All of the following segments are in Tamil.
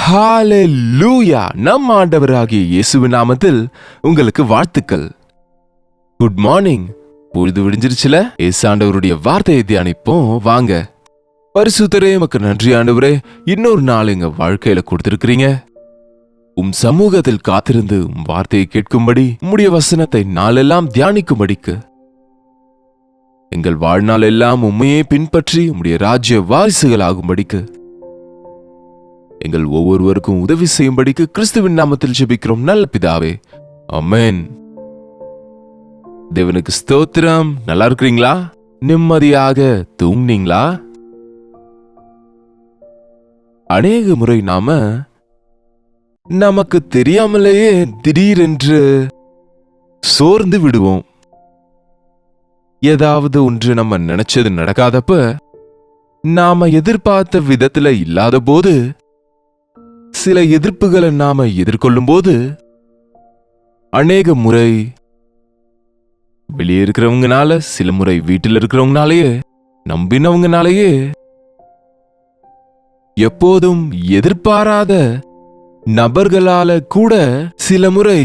ஹalleluya! நம் ஆண்டவராகிய இயேசுவின் நாமத்தில் உங்களுக்கு வாழ்த்துக்கள். Good morning. பொழுது விடிஞ்சிருச்சுல? இயேசு ஆண்டவருடைய வார்த்தையை தியானிப்போம் வாங்க. பரிசுத்தரே, உமக்கு நன்றி ஆண்டவரே, இன்னொரு நாள் எங்க வாழ்க்கையில கொடுத்திருக்கிறீங்க. உம் சமூகத்தில் காத்திருந்து உம் வார்த்தையை கேட்கும்படி, உம்முடைய வசனத்தை நாளெல்லாம் தியானிக்கும்படிக்கு, எங்கள் வாழ்நாள் எல்லாம் உம்மையே பின்பற்றி உம்முடைய ராஜ்ய வாரிசுகள் ஆகும்படிக்கு, எங்கள் ஒவ்வொருவருக்கும் உதவி செய்யும்படிக்கு கிறிஸ்துவின் நாமத்தில் ஜெபிக்கிறோம் நல்ல பிதாவே, ஆமென். தேவனுக்கு ஸ்தோத்திரம். நல்லா இருக்கிறீங்களா? நிம்மதியாக தூங்குனீங்களா? அநேக முறை நமக்கு தெரியாமலேயே திடீரென்று சோர்ந்து விடுவோம். ஏதாவது ஒன்று நம்ம நினைச்சது நடக்காதப்ப, நாம எதிர்பார்த்த விதத்துல இல்லாத போது, சில எதிர்ப்புகளை நாம எதிர்கொள்ளும் போது, அநேக முறை வெளியே இருக்கிறவங்கனால, சில முறை வீட்டில் இருக்கிறவங்கனாலேயே, நம்பினவங்கனாலேயே, எப்போதும் எதிர்பாராத நபர்களால கூட சில முறை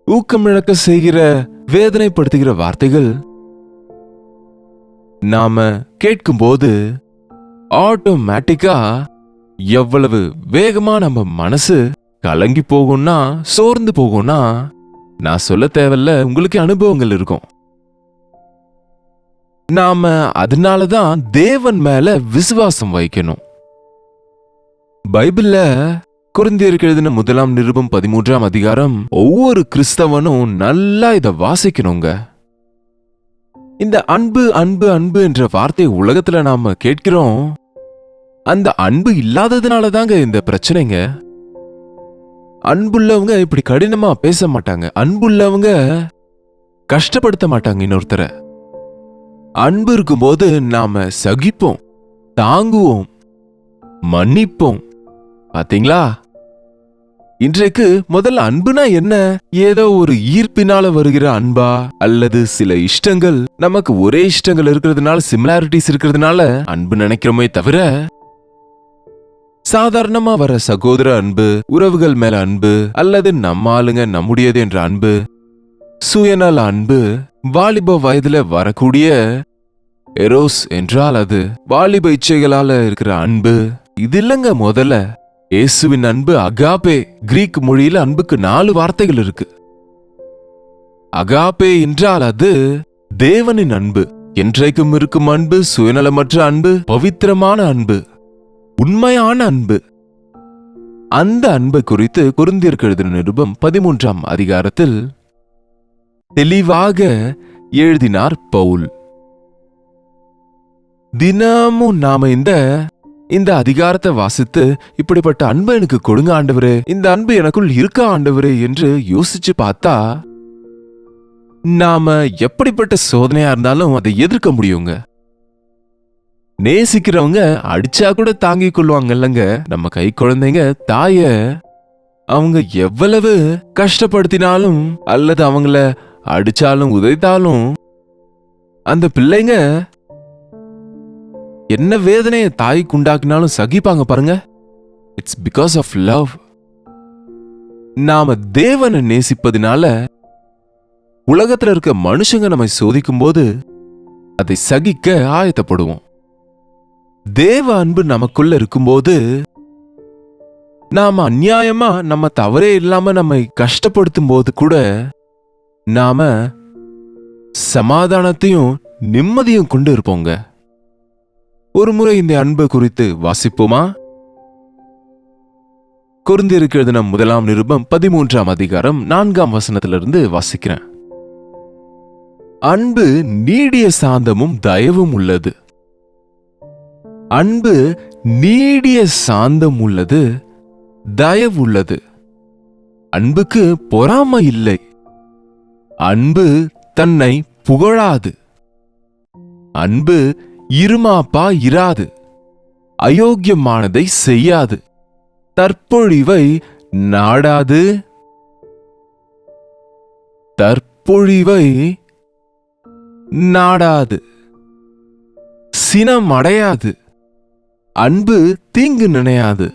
ஊக்கமிழக்க செய்கிற, வேதனைப்படுத்துகிற வார்த்தைகள் நாம கேட்கும்போது ஆட்டோமேட்டிக்கா எவ்வளவு வேகமா நம்ம மனசு கலங்கி போகும்னா, சோர்ந்து போகும்னா, நான் சொல்ல தேவையில்ல, உங்களுக்கு அனுபவங்கள் இருக்கும். நாம அதனாலதான் தேவன் மேல விசுவாசம் வைக்கணும். பைபிள்ல கொரிந்தியருக்கு எழுதின 1 நிருபம் 13 அதிகாரம் ஒவ்வொரு கிறிஸ்தவனும் நல்லா இத வாசிக்கணுங்க. இந்த அன்பு அன்பு அன்பு என்ற வார்த்தை உலகத்துல நாம கேட்கிறோம். அந்த அன்பு இல்லாததுனால தாங்க இந்த பிரச்சனைங்க. அன்புள்ளவங்க இப்படி கடினமா பேச மாட்டாங்க. அன்புள்ளவங்க கஷ்டப்படுத்த மாட்டாங்க இன்னொருத்தரை. அன்பு இருக்கும்போது நாம சகிப்போம், தாங்குவோம், மன்னிப்போம். பாத்தீங்களா? இன்றைக்கு முதல்ல அன்புனா என்ன? ஏதோ ஒரு ஈர்ப்பினால வருகிற அன்பா, அல்லது சில இஷ்டங்கள், நமக்கு ஒரே இஷ்டங்கள் இருக்கிறதுனால, சிமிலாரிட்டிஸ் இருக்கிறதுனால அன்பு நினைக்கிறோமே தவிர, சாதாரணமா வர சகோதர அன்பு, உறவுகள் மேல அன்பு, அல்லது நம்ம ஆளுங்க நம்முடையது என்ற அன்பு, சுயநல அன்பு, வாலிப வயதுல வரக்கூடிய எரோஸ் என்றால் அது வாலிப இச்சைகளால இருக்கிற அன்பு, இது இல்லங்க. முதல்ல இயேசுவின் அன்பு அகாபே. கிரீக் மொழியில அன்புக்கு 4 வார்த்தைகள் இருக்கு. அகாபே என்றால் அது தேவனின் அன்பு, என்றைக்கும் இருக்கும் அன்பு, சுயநலமற்ற அன்பு, பவித்திரமான அன்பு, உண்மையான அன்பு. அந்த அன்பை குறித்து கொரிந்தியருக்கு எழுதின நிருபம் 13 அதிகாரத்தில் தெளிவாக எழுதினார் பவுல். தினமும் நாம இந்த அதிகாரத்தை வாசித்து, இப்படிப்பட்ட அன்பு எனக்கு கொடுங்க ஆண்டவரே, இந்த அன்பு எனக்குள் இருக்கா ஆண்டவரே என்று யோசிச்சு பார்த்தா, நாம எப்படிப்பட்ட சோதனையா இருந்தாலும் அதை எதிர்க்க முடியுங்க. நேசிக்கிறவங்க அடிச்சா கூட தாங்கிக் கொள்வாங்கல்லங்க. நம்ம கை குழந்தைங்க தாய அவங்க எவ்வளவு கஷ்டப்படுத்தினாலும், அல்லது அவங்கள அடிச்சாலும் உதைத்தாலும், அந்த பிள்ளைங்க என்ன வேதனையை தாய்க்கு உண்டாக்கினாலும் சகிப்பாங்க பாருங்க. It's because of love. நாம தேவனை நேசிப்பதினால உலகத்துல இருக்க மனுஷங்க நம்மை சோதிக்கும் போது அதை சகிக்க ஆயத்தப்படுவோம். தேவ அன்பு நமக்குள்ள இருக்கும்போது, நாம அநியாயமா நம்ம தவறே இல்லாம நம்மை கஷ்டப்படுத்தும் போது கூட நாம சமாதானத்தையும் நிம்மதியும் கொண்டு இருப்போங்க. ஒரு முறை இந்த அன்பு குறித்து வாசிப்போமா? கொரிந்தியருக்கு எழுதின 1 நிருபம் 13 அதிகாரம் 4 வசனத்திலிருந்து வாசிக்கிறேன். அன்பு நீடிய சாந்தமும் தயவும் உள்ளது. அன்பு நீடிய சாந்தம் உள்ளது, தயவு உள்ளது. அன்புக்கு பொறாமை இல்லை. அன்பு தன்னை புகழாது. அன்பு இருமாப்பா இராது. அயோக்கியமானதை செய்யாது. தற்பொழிவை நாடாது. தற்பொழிவை நாடாது. சினம் அடையாது. அன்பு தீங்கு நினையாது.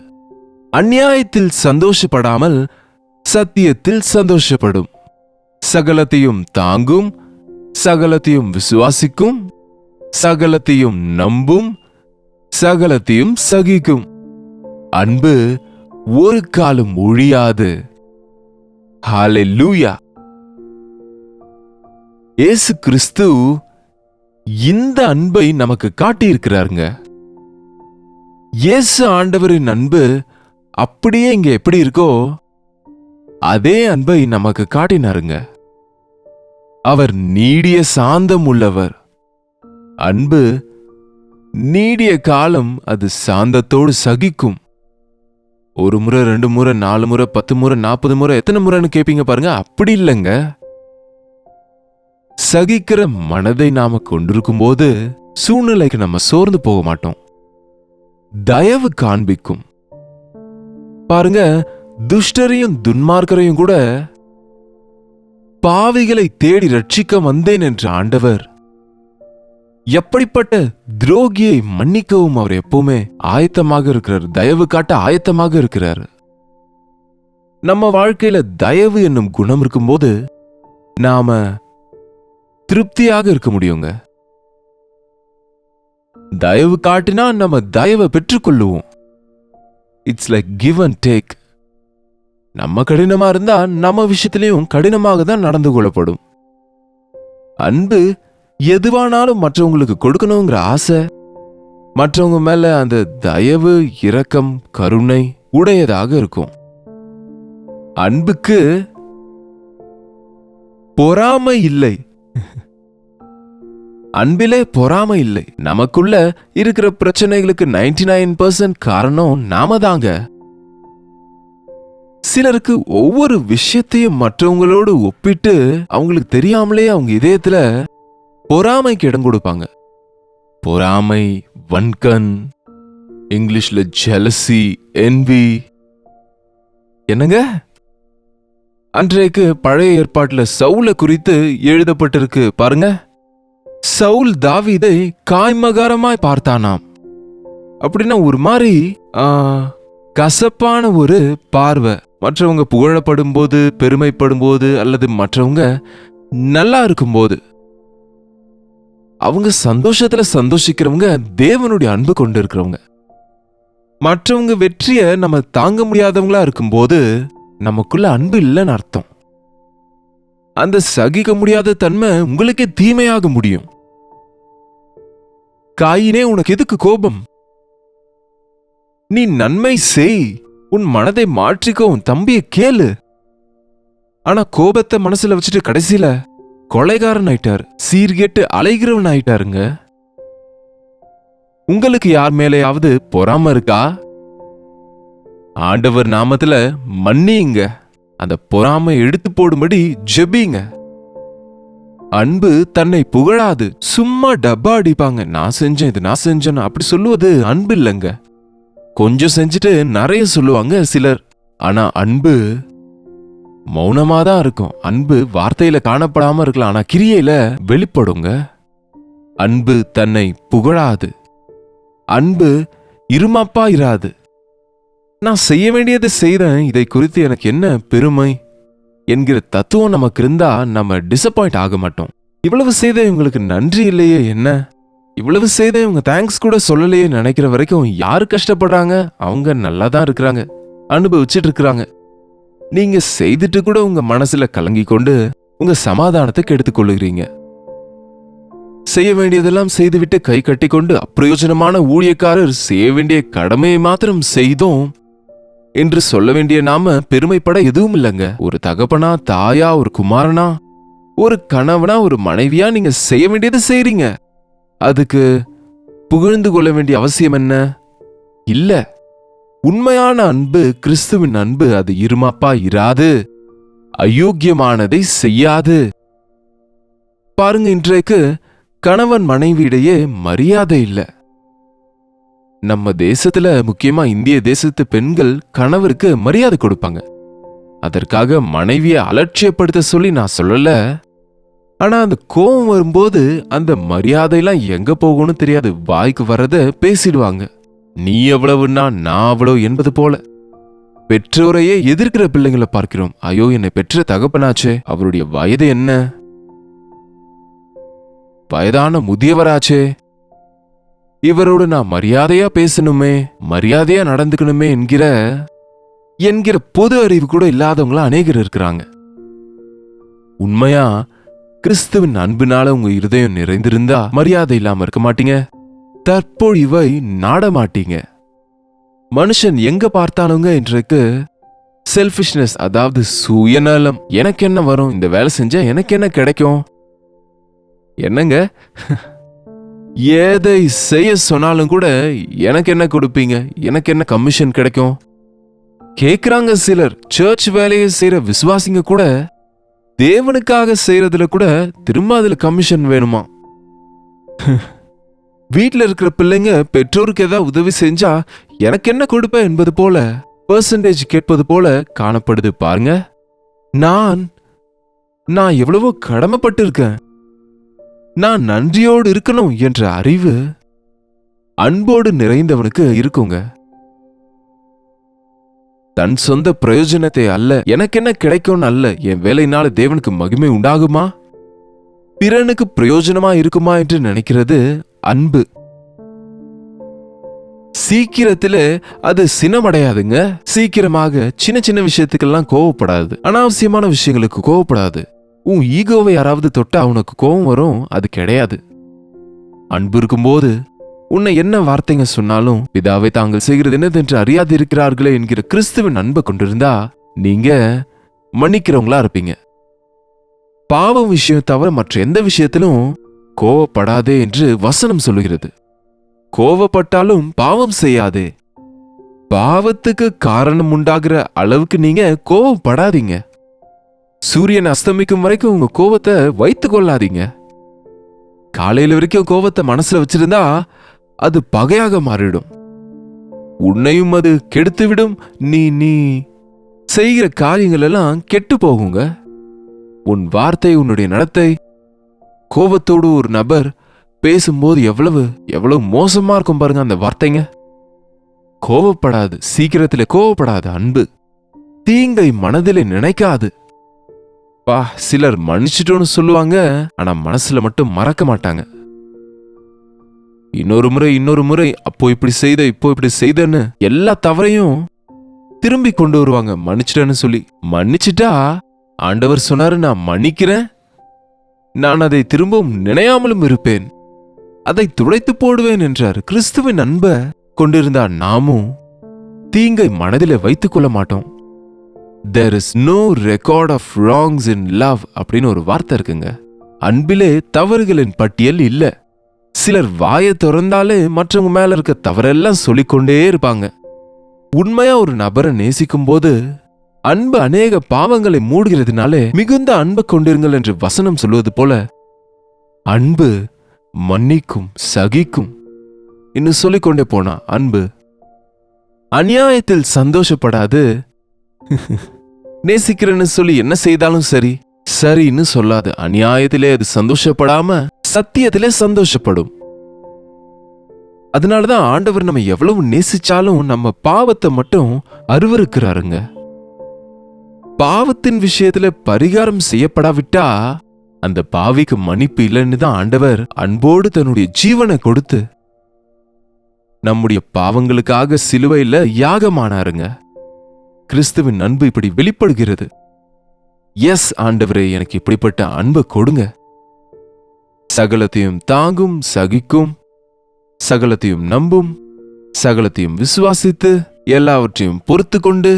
அநியாயத்தில் சந்தோஷப்படாமல் சத்தியத்தில் சந்தோஷப்படும். சகலத்தையும் தாங்கும், சகலத்தையும் விசுவாசிக்கும், சகலத்தையும் நம்பும், சகலத்தையும் சகிக்கும். அன்பு ஒரு காலம் ஒழியாது. ஹல்லேலூயா. இயேசு கிறிஸ்து இந்த அன்பை நமக்கு காட்டியிருக்கிறாருங்க. இயேசு ஆண்டவரின் அன்பு அப்படியே இங்க எப்படி இருக்கோ அதே அன்பை நமக்கு காட்டினாருங்க. அவர் நீடிய சாந்தம் உள்ளவர். அன்பு நீடிய காலம் அது சாந்தத்தோடு சகிக்கும். ஒரு முறை, 2 முறை, 4 முறை, 10 முறை, 40 முறை, எத்தனை முறைன்னு கேட்பீங்க பாருங்க. அப்படி இல்லைங்க. சகிக்கிற மனதை நாம கொண்டிருக்கும் போது சூழ்நிலைக்கு நம்ம சோர்ந்து போக மாட்டோம். தயவு காண்பிக்கும். பாருங்க, துஷ்டரையும் துன்மார்க்கரையும் கூட பாவிகளை தேடி ரட்சிக்க வந்தேன் என்ற ஆண்டவர் எப்படிப்பட்ட துரோகியை மன்னிக்கவும் அவர் எப்பவுமே ஆயத்தமாக இருக்கிறார். தயவு காட்ட ஆயத்தமாக இருக்கிறார். நம்ம வாழ்க்கையில தயவு என்னும் குணம் இருக்கும்போது நாம திருப்தியாக இருக்க முடியுங்க. தயவு காட்டினா நம்ம தயவை பெற்றுக்கொள்ளுவோம். It's like give and take. நம்ம கடினமா இருந்தா நம்ம விஷயத்திலையும் கடினமாக தான் நடந்து கொள்ளப்படும். அன்பு எதுவானாலும் மற்றவங்களுக்கு கொடுக்கணுங்கிற ஆசை, மற்றவங்க மேல அந்த தயவு, இரக்கம், கருணை உடையதாக இருக்கும். அன்புக்கு பொறாமை இல்லை. அன்பிலே பொறாமை இல்லை. நமக்குள்ள இருக்கிற பிரச்சனைகளுக்கு 99% காரணம் நாம தாங்க. சிலருக்கு ஒவ்வொரு விஷயத்தையும் மற்றவங்களோடு ஒப்பிட்டு அவங்களுக்கு தெரியாமலே அவங்க இதயத்துல பொறாமைக்கு இடம் கொடுப்பாங்க. பொறாமை, வன்கண், இங்கிலீஷ்ல ஜெலசி, என்வி. என்னங்க, அன்றைக்கு பழைய ஏற்பாட்டுல சவுலை குறித்து எழுதப்பட்டிருக்கு பாருங்க. சவுல் தாவீதை காய்மகாரமாய் பார்த்தானாம். அப்படின்னா ஒரு மாதிரி கசப்பான ஒரு பார்வை. மற்றவங்க புகழப்படும் போது, பெருமைப்படும் போது, அல்லது மற்றவங்க நல்லா இருக்கும்போது அவங்க சந்தோஷத்துல சந்தோஷிக்கிறவங்க தேவனுடைய அன்பு கொண்டு இருக்கிறவங்க. மற்றவங்க வெற்றிய நம்ம தாங்க முடியாதவங்களா இருக்கும்போது நமக்குள்ள அன்பு இல்லைன்னு அர்த்தம். அந்த சகிக்க முடியாத தன்மை உங்களுக்கே தீமையாக முடியும். காயினே, உனக்கு எதுக்கு கோபம்? நீ நன்மை செய், உன் மனதை மாற்றிக்கோ, உன் தம்பியை கேளு. ஆனா கோபத்தை மனசுல வச்சுட்டு கடைசியில கொலைகாரன் ஆயிட்டார், சீர்கெட்டு அலைகிறவன் ஆயிட்டாருங்க. உங்களுக்கு யார் மேலேயாவது பொறாம இருக்கா? ஆண்டவர் நாமத்துல மன்னியுங்க. அந்த பொறாமை எடுத்து போடும்படி ஜெபிங்க. அன்பு தன்னை புகழாது. சும்மா டப்பா அடிப்பாங்க. நான் செஞ்சேன், இது நான் செஞ்சேன் அப்படி சொல்லுவது அன்பு இல்லைங்க. கொஞ்சம் செஞ்சுட்டு நிறைய சொல்லுவாங்க சிலர். ஆனா அன்பு மௌனமாதான் இருக்கும். அன்பு வார்த்தையில காணப்படாம இருக்கலாம், ஆனா கிரியையில வெளிப்படுங்க. அன்பு தன்னை புகழாது. அன்பு இருமாப்பா இராது. நான் செய்ய வேண்டியதை செய்தேன், இதை குறித்து எனக்கு என்ன பெருமை என்கிற தத்துவம் நமக்கு இருந்தா நம்ம டிசப்பாயிண்ட் ஆக மாட்டோம். இவ்வளவு செய்த இவங்களுக்கு நன்றி இல்லையே, என்ன இவ்வளவு செய்த இவங்க தேங்க்ஸ் கூட சொல்லலையே நினைக்கிற வரைக்கும் யாரு கஷ்டப்படுறாங்க? அவங்க நல்லா தான் இருக்கிறாங்க, அனுபவிச்சுட்டு இருக்கிறாங்க. நீங்க செய்துட்டு கூட உங்க மனசுல கலங்கி கொண்டு உங்க சமாதானத்தை கெடுத்துக் கொள்ளுகிறீங்க. செய்ய வேண்டியதெல்லாம் செய்துவிட்டு கை கட்டி கொண்டு அப்பிரயோஜனமான ஊழியக்காரர் செய்ய வேண்டிய கடமையை மாத்திரம் செய்தோம் என்று சொல்ல வேண்டிய நாம பெருமைப்பட எதுவும் இல்லைங்க. ஒரு தகப்பனா, தாயா, ஒரு குமாரனா, ஒரு கணவனா, ஒரு மனைவியா நீங்க செய்ய வேண்டியதை செய்றீங்க. அதுக்கு புகழ்ந்து கொள்ள வேண்டிய அவசியம் என்ன? இல்ல. உண்மையான அன்பு, கிறிஸ்துவின் அன்பு, அது இருமாப்பா இராது, அயோக்கியமானதை செய்யாது. பாருங்க, இன்றைக்கு கணவன் மனைவியிடையே மரியாதை இல்லை. நம்ம தேசத்துல, முக்கியமா இந்திய தேசத்து பெண்கள் கணவருக்கு மரியாதை கொடுப்பாங்க. அதற்காக மனைவியை அலட்சியப்படுத்த சொல்லி நான் சொல்லல. ஆனா அந்த கோபம் வரும்போது அந்த மரியாதையெல்லாம் எங்க போகணும்னு தெரியாது, வாய்க்கு வர்றத பேசிடுவாங்க. நீ எவ்வளவுன்னா நான் அவ்வளவு என்பது போல. பெற்றோரையே எதிர்க்கிற பிள்ளைங்களை பார்க்கிறோம். ஐயோ, என்னை பெற்ற தகப்பனாச்சே, அவருடைய வயது என்ன, வயதான முதியவராச்சே, இவரோடு நான் மரியாதையா பேசணுமே, மரியாதையா நடந்துக்கணுமே என்கிற பொது அறிவு கூட இல்லாதவங்கள அநேகர் இருக்கிறாங்க. உண்மையா கிறிஸ்துவின் அன்பினால உங்க இருதயம் நிறைந்திருந்தா மரியாதை இல்லாம இருக்க மாட்டீங்க, தற்பொழிவை நாட மாட்டீங்க. மனுஷன் எங்க பார்த்தானுங்க இன்றைக்கு செல்ஃபிஷ்னஸ், அதாவது சுயநலம். எனக்கு என்ன வரும், இந்த வேலை செஞ்சா எனக்கு என்ன கிடைக்கும், என்னங்க ஏதை செய்ய சொன்னாலும் கூட எனக்கு என்ன கொடுப்பீங்க, எனக்கு என்ன கமிஷன் கிடைக்கும் கேக்குறாங்க சிலர். சர்ச் வேலையை செய்யற விசுவாசிங்க கூட தேவனுக்காக செய்யறதுல கூட திரும்ப அதுல கமிஷன் வேணுமா? வீட்டுல இருக்கிற பிள்ளைங்க பெற்றோருக்கு ஏதாவது உதவி செஞ்சா எனக்கு என்ன கொடுப்ப என்பது போல பெர்சன்டேஜ் கேட்பது போல காணப்படுது பாருங்க. நான் எவ்வளவோ கடமைப்பட்டு இருக்கேன், நான் நன்றியோடு இருக்கணும் என்ற அறிவு அன்போடு நிறைந்தவனுக்கு இருக்குங்க. தன் சொந்த பிரயோஜனத்தை அல்ல, எனக்கு என்ன கிடைக்கும்னு அல்ல, என் வேலையினால தேவனுக்கு மகிமை உண்டாகுமா, பிறனுக்கு பிரயோஜனமா இருக்குமா என்று நினைக்கிறது அன்பு. சீக்கிரத்துல அது சினமடையாதுங்க. சீக்கிரமாக சின்ன சின்ன விஷயத்துக்கெல்லாம் கோவப்படாது, அனாவசியமான விஷயங்களுக்கு கோவப்படாது. உன் ஈகோவை யாராவது தொட்டா உனக்கு கோவம் வரும், அது கிடையாது. அன்பு இருக்கும்போது உன்னை என்ன வார்த்தைங்க சொன்னாலும் பிதாவை தாங்கள் செய்கிறது என்னதென்று அறியாது இருக்கிறார்களே என்கிற கிறிஸ்துவின் அன்பை கொண்டிருந்தா நீங்க மன்னிக்கிறவங்களா இருப்பீங்க. பாவம் விஷயம் தவிர மற்ற எந்த விஷயத்திலும் கோவப்படாதே என்று வசனம் சொல்லுகிறது. கோவப்பட்டாலும் பாவம் செய்யாதே. பாவத்துக்கு காரணம் உண்டாகிற அளவுக்கு நீங்க கோவப்படாதீங்க. சூரியன் அஸ்தமிக்கும் வரைக்கும் உங்க கோவத்தை வைத்துக் கொள்ளாதீங்க. காலையில வரைக்கும் கோவத்தை மனசுல வச்சிருந்தா அது பகையாக மாறிடும், உன்னையும் அது கெடுத்துவிடும். நீ செய்கிற காரியங்கள் எல்லாம் கெட்டு போகுங்க. உன் வார்த்தை, உன்னுடைய நடத்தை, கோபத்தோடு ஒரு நபர் பேசும்போது எவ்வளவு மோசமா இருக்கும் பாருங்க அந்த வார்த்தைங்க. கோவப்படாது, சீக்கிரத்துல கோவப்படாது. அன்பு தீங்கை மனதிலே நினைக்காது. சிலர் மன்னிச்சிட்டோன்னு சொல்லுவாங்க, ஆனா மனசுல மட்டும் மறக்க மாட்டாங்க. இன்னொரு முறை அப்போ இப்படி செய்த, இப்போ இப்படி செய்தன்னு எல்லா தவறையும் திரும்பி கொண்டு வருவாங்க மன்னிச்சிட்டேன்னு சொல்லி. மன்னிச்சிட்டா ஆண்டவர் சொன்னாரு, நான் மன்னிக்கிறேன், நான் அதை திரும்பவும் நினையாமலும் இருப்பேன், அதை துடைத்து போடுவேன் என்றார். கிறிஸ்துவின் அன்பை கொண்டிருந்தா நாமும் தீங்கை மனதிலே வைத்துக் கொள்ள மாட்டோம். There is no record of wrongs in love அப்படின்னு ஒரு வார்த்தை இருக்குங்க. அன்பிலே தவறுகளின் பட்டியல் இல்ல. சிலர் வாயை திறந்தாலே மற்றவங்க மேல இருக்க தவறெல்லாம் சொல்லிக்கொண்டே இருப்பாங்க. உண்மையா ஒரு நபரை நேசிக்கும் போது அன்பு அநேக பாவங்களை மூடுகிறதுனாலே மிகுந்த அன்பை கொண்டிருங்கள் என்று வசனம் சொல்வது போல அன்பு மன்னிக்கும், சகிக்கும். இன்னும் சொல்லிக்கொண்டே போனா அன்பு அநியாயத்தில் சந்தோஷப்படாது. நேசிக்கிறேன்னு சொல்லி என்ன செய்தாலும் சரின்னு சொல்லாது. அநியாயத்திலே அது சந்தோஷப்படாம சத்தியத்திலே சந்தோஷப்படும். அதனாலதான் ஆண்டவர் நம்ம எவ்வளவு நேசிச்சாலும் நம்ம பாவத்தை மட்டும் அருவருக்கிறாருங்க. பாவத்தின் விஷயத்துல பரிகாரம் செய்யப்படாவிட்டா அந்த பாவிக்கு மன்னிப்பு இல்லைன்னு தான் ஆண்டவர் அன்போடு தன்னுடைய ஜீவனை கொடுத்து நம்முடைய பாவங்களுக்காக சிலுவையில யாகமானாருங்க. கிறிஸ்துவின் அன்பு இப்படி வெளிப்படுகிறது. எஸ் ஆண்டவரே, எனக்கு இப்படிப்பட்ட அன்பை கொடுங்க. சகலத்தையும் தாங்கும், சகிக்கும், சகலத்தையும் நம்பும், சகலத்தையும் விசுவாசித்து, எல்லாவற்றையும் பொறுத்து கொண்டு,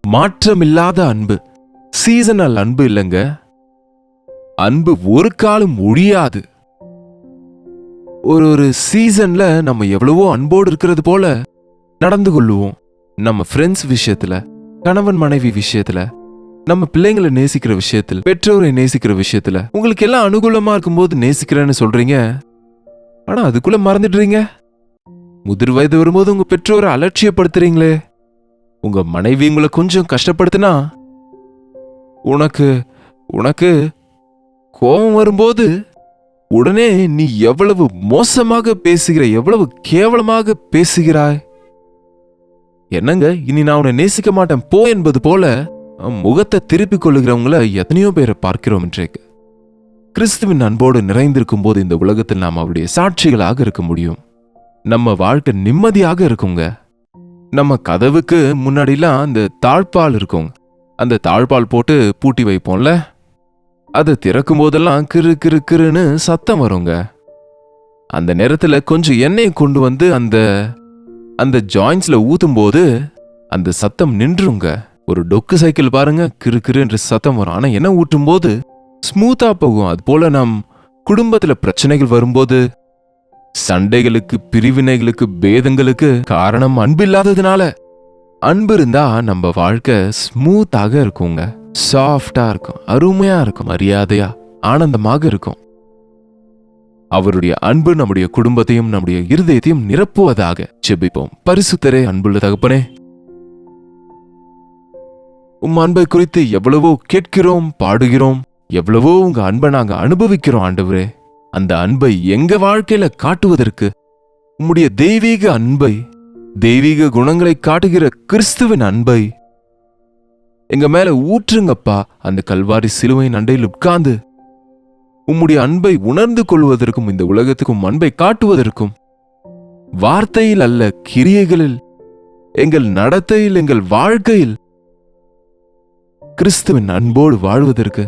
மாற்றமில்லாத அன்பு. சீசனல் அன்பு இல்லைங்க. அன்பு ஒரு காலம் ஒழியாது. ஒரு சீசன்ல நம்ம எவ்வளவோ அன்போடு இருக்கிறது போல நடந்து கொள்ளுவோம். நம்ம ஃப்ரெண்ட்ஸ் விஷயத்துல, கணவன் மனைவி விஷயத்துல, நம்ம பிள்ளைங்களை நேசிக்கிற விஷயத்துல, பெற்றோரை நேசிக்கிற விஷயத்துல உங்களுக்கு எல்லாம் அனுகூலமா இருக்கும்போது நேசிக்கிறேன்னு சொல்றீங்க. ஆனா அதுக்குள்ள மறந்துடுறீங்க. முதிர் வயது வரும்போது உங்க பெற்றோரை அலட்சியப்படுத்துறீங்களே. உங்க மனைவி உங்களை கொஞ்சம் கஷ்டப்படுத்தினா உனக்கு கோபம் வரும்போது உடனே நீ எவ்வளவு மோசமாக பேசுகிற, எவ்வளவு கேவலமாக பேசுகிறாய். என்னங்க இனி நான் உன்னை நேசிக்க மாட்டேன் போ என்பது போல முகத்தை திருப்பிக் கொள்ளுகிறவங்கள எத்தனையோ பேரை பார்க்கிறோம் இன்றைக்கு. கிறிஸ்துவின் அன்போடு நிறைந்திருக்கும் போது இந்த உலகத்தில் நாம் அவருடைய சாட்சிகளாக இருக்க முடியும். நம்ம வாழ்க்கை நிம்மதியாக இருக்குங்க. நம்ம கதவுக்கு முன்னாடிலாம் அந்த தாழ்பால் இருக்கும். அந்த தாழ்பால் போட்டு பூட்டி வைப்போம்ல, அதை திறக்கும் போதெல்லாம் கிரு கிரு கிருன்னு சத்தம் வருங்க. அந்த நேரத்துல கொஞ்சம் எண்ணெயை கொண்டு வந்து அந்த ஜாயின்ஸ்ல ஊத்தும் போது அந்த சத்தம் நின்றுங்க. ஒரு டொக்கு சைக்கிள் பாருங்க, கிரு கிரு என்று சத்தம் வரும். ஆனா எண்ணெய் ஊட்டும் போது ஸ்மூத்தா போகும். அது போல நம் குடும்பத்துல பிரச்சனைகள் வரும்போது, சண்டைகளுக்கு, பிரிவினைகளுக்கு, பேதங்களுக்கு காரணம் அன்பில்லாததுனால. அன்பு இருந்தா நம்ம வாழ்க்கை ஸ்மூத்தாக இருக்குங்க, சாஃப்டா இருக்கும், அருமையா இருக்கும், மரியாதையா, ஆனந்தமாக இருக்கும். அவருடைய அன்பு நம்முடைய குடும்பத்தையும் நம்முடைய இருதயத்தையும் நிரப்புவதாக. ஜெபிப்போம். பரிசுத்தரே, அன்புள்ள தகப்பனே, உம் அன்பை குறித்து எவ்வளவோ கேட்கிறோம், பாடுகிறோம், எவ்வளவோ உங்க அன்பை நாங்க அனுபவிக்கிறோம் ஆண்டவரே. அந்த அன்பை எங்க வாழ்க்கையில காட்டுவதற்கு உம்முடைய தெய்வீக அன்பை, தெய்வீக குணங்களை காட்டுகிற கிறிஸ்துவின் அன்பை எங்க மேல ஊற்றுங்கப்பா. அந்த கல்வாரி சிலுவையின் அண்டையில் உட்கார்ந்து உம்முடைய அன்பை உணர்ந்து கொள்வதற்கும் இந்த உலகத்துக்கும் அன்பை காட்டுவதற்கும் வார்த்தையில் அல்ல, கிரியைகளில், எங்கள் நடத்தையில், எங்கள் வாழ்க்கையில் கிறிஸ்துவின் அன்போடு வாழ்வதற்கு,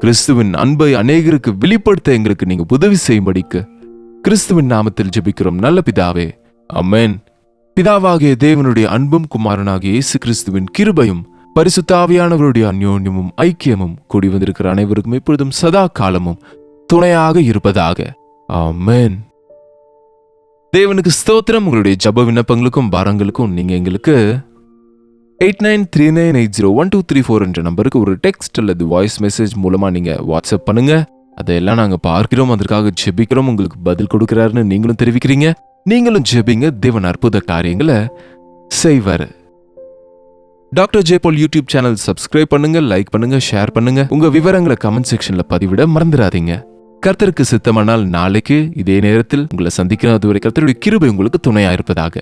கிறிஸ்துவின் அன்பை அநேகருக்கு வெளிப்படுத்த எங்களுக்கு நீங்க உதவி செய்யும்படிக்கு கிறிஸ்துவின் நாமத்தில் ஜெபிக்கிறோம் நல்ல பிதாவே, ஆமென். பிதாவாகிய தேவனுடைய அன்பும் குமாரனாகிய இயேசு கிறிஸ்துவின் கிருபையும் பரிசுத்த ஆவியானவருடைய அந்யோன்யமும் ஐக்கியமும் கூடி வந்திருக்கிற அனைவருக்கும் எப்பொழுதும் சதா காலமும் துணையாக இருப்பதாக, ஆமென். தேவனுக்கு ஸ்தோத்திரம். உங்களுடைய ஜப விண்ணப்பங்களுக்கும் பாரங்களுக்கும் நீங்க எங்களுக்கு 8939801234 என்ற நம்பருக்கு ஒரு டெக்ஸ்ட் அல்லது வாய்ஸ் மெசேஜ் மூலமா நீங்க வாட்ஸ்அப் பண்ணுங்க. அதையெல்லாம் நாங்க பார்க்கிறோம், அதற்காக ஜெபிக்கிறோம், உங்களுக்கு பதில் கொடுக்கிறாருன்னு நீங்களும் தெரிவிக்கிறீங்க. நீங்களும் ஜெபிங்க, தேவன் அற்புத காரியங்களை செய்வாரு. டாக்டர் ஜே பால் யூடியூப் சேனல் சப்ஸ்கிரைப் பண்ணுங்க, லைக் பண்ணுங்க, ஷேர் பண்ணுங்க. உங்க விவரங்களை கமெண்ட் செக்ஷன்ல பதிவிட மறந்துடாதீங்க. கர்த்தருக்கு சித்தமானால் நாளைக்கு இதே நேரத்தில் உங்களை சந்திக்கிறேன். அதுவரை கர்த்தருடைய கிருபை உங்களுக்கு துணையா இருப்பதாக.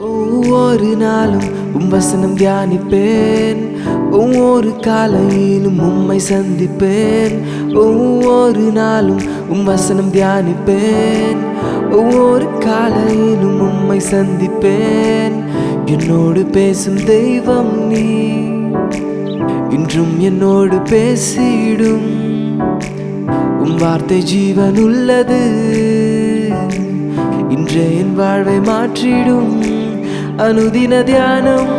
ஒவ்வொரு நாளும் உம் வசனம் தியானிப்பேன், ஒவ்வொரு காலையிலும் உம்மை சந்திப்பேன். ஒவ்வொரு நாளும் உம் வசனம் தியானிப்பேன், ஒவ்வொரு காலையிலும் உம்மை சந்திப்பேன். என்னோடு பேசும் தெய்வம் நீ, இன்றும் என்னோடு பேசிடும். உம் வார்த்தை ஜீவன் உள்ளது, இன்றே என் வாழ்வை மாற்றிடும். அனுதின தியானம்